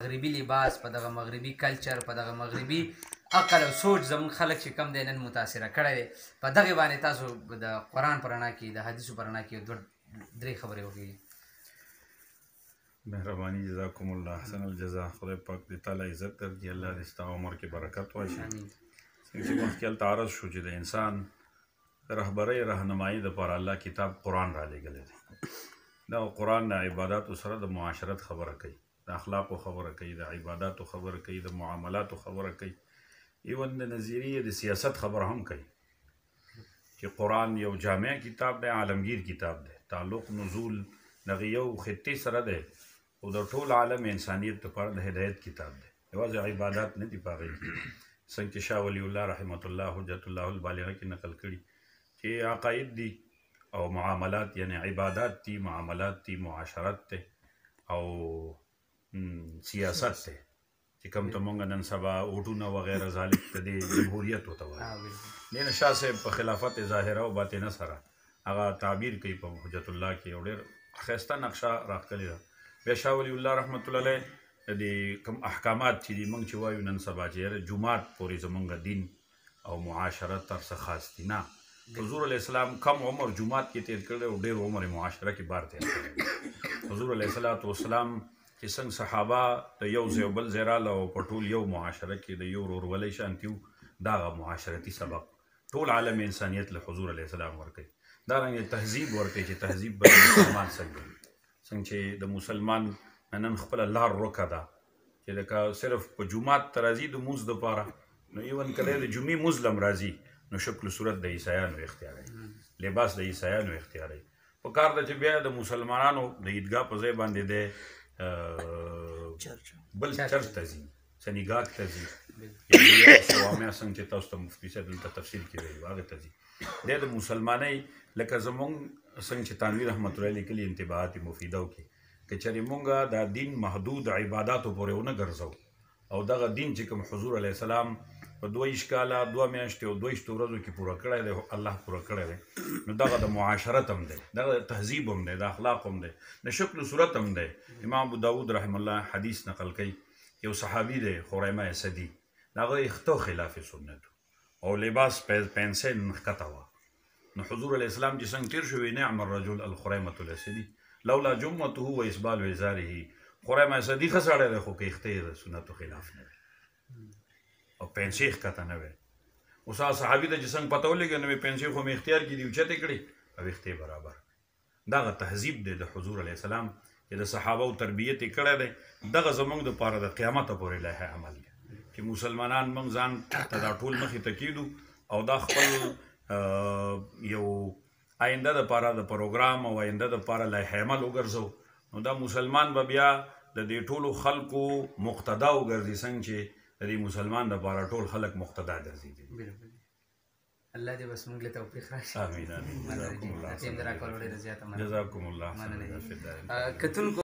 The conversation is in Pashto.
مغربي لباس په دغه مغربي کلچر په دغه مغربي عقل او سوچ زموږ خلک چې کم دی نن متاثره کړی دی په دغې باندې تاسو د قرآن په رڼا کې د حدیثو په رڼا کې دوه درې خبرې وکړئ. مهرباني جزاکم الله احسن الجزا. خدای پاک دې تعالی عزت درکړي، الله دې ستا عمر کې برکت واچوي. څنګه چې مخکې هلته عرض شو چې د انسان د رهبرۍ رهنمایي دپاره الله کتاب قرآن را لېږلی دی. دا قرآن د عباداتو سره د معاشرت خبره کوي، د اخلاقو خبره کوي، د عباداتو خبره کوي، د معاملاتو خبره کوي، ایون د نظریې د سیاست خبره هم کوي. چې قرآن یو جامع کتاب دی، عالمگیر کتاب دی، تعلق نزول دغه یو خطې سره دی او د ټول عالم انسانیت لپاره د هدایت کتاب دی. یوازې عبادات نه دي په هغې کې. څنګه چې شاه ولی الله رحمة الله حجت الله البالغه کې نقل کړي چې عقاید دي او معاملات، یعنی عبادات دي، معاملات دي، معاشرت دی او سیاست دی چې کوم ته مونږ نن سبا اوټونه وغیره ذالک ته د جمهوریت ورته وایي. دې نه شاه صاحب په خلافت ظاهره او باطنه سره هغه تعبیر کوي په حجت الله کې، یو ډېر ښایسته نقشه راښکلې ده. بیا شاه ولی الله رحمة الله علیه د کوم احکامات چې دي مونږ چې وایو نن سبا چې جومات پورې زمونږ دین او معاشرت تر څه خاص دي، نه. حضور علیه السلام کم عمر جومات کې تیر کړی او ډېر عمر معاشره کې بار تیر کړی. حضور علیه السلام چې څنګه صحابه د یو ځای او بل ځای راله او په ټول یو معاشره کې د یو ورورولۍ شانتي وو، دغه معاشرتي سبق ټول عالم انسانیت له حضور علیه السلام ورکوي. دارنګې تهذیب ورکوي چې تهذیب به مسلمان څنګه چې د مسلمان نن خپله لار ورکه ده چې لکه صرف په جومات ته راځي د مونځ دپاره، نو ایون که دی د جمعې مونځ له هم راځي نو شکل صورت د عیسایانو اختیاروي، لباس د عیسایانو اختیاروي. په کار ده چې بیا د مسلمانانو د عیدګاه په ځای باندې دی بل چرچ ته ځي، سنیګاګ ته ځي، یا جوامع څنګه چې تاسو ته مفتي صاحب دلته تفصیل کې ویلي هغې ته ځي. دی د مسلمانۍ لکه زمونږ څنګه چې تانوي رحمة الله لیکلي انتباهات مفیده کې که چېرې مونږ دا دین محدود عباداتو پورې ونه ګرځو او دغه دین چې کوم حضور علیه السلام په 22 کاله 2 میاشتې او 22 ورځو کې پوره کړی دی، الله پوره کړی دی، نو دغه د معاشرت هم دی، دغه د تهذیب هم دی، د اخلاق هم دی، د شکل صورت هم دی. امام ابو داود رحم الله حدیث نقل کوي، یو صحابي دی خریمه اسدي، د هغه اختو خلاف سنت او لباس پنسل نښکته وه، نو حضور علیه السلام چې څنګه تیر شوی نعم الرجل الخریمة الاسدي لولا جمته و اسبال ازاره. خریمه اسدي ښه سړی دی خو که اختې د سنتو خلاف نه وي او پنسې ښکته نه وی. اوس هغه صحابي ته چې څنګه پته ولګېږي نو پنسې خو مې اختیار کړي دي اوچتې کړي او اختې برابر. دغه تهذیب دی د حضور علیه السلام چې د صحابو تربیت یې کړی دی. دغه زموږ دپاره د قیامته پورې لایحه عمل دی چې مسلمانان موږ ځان ته دا ټول مخې ته کېږدو او دا خپل یو آینده دپاره د پروګرام او آینده دپاره لایحه عمل وګرځو، نو دا مسلمان به بیا د دې ټولو خلکو مقتدا وګرځي، څنګه چې د دې مسلمان دپاره ټول خلک مقتدا ګرځېدلي. الله دې بس موږ له توفیق راشي. آمین آمین. ټیم د راکولو ډېره زیاته مننه. جزاکم الله. کتونکو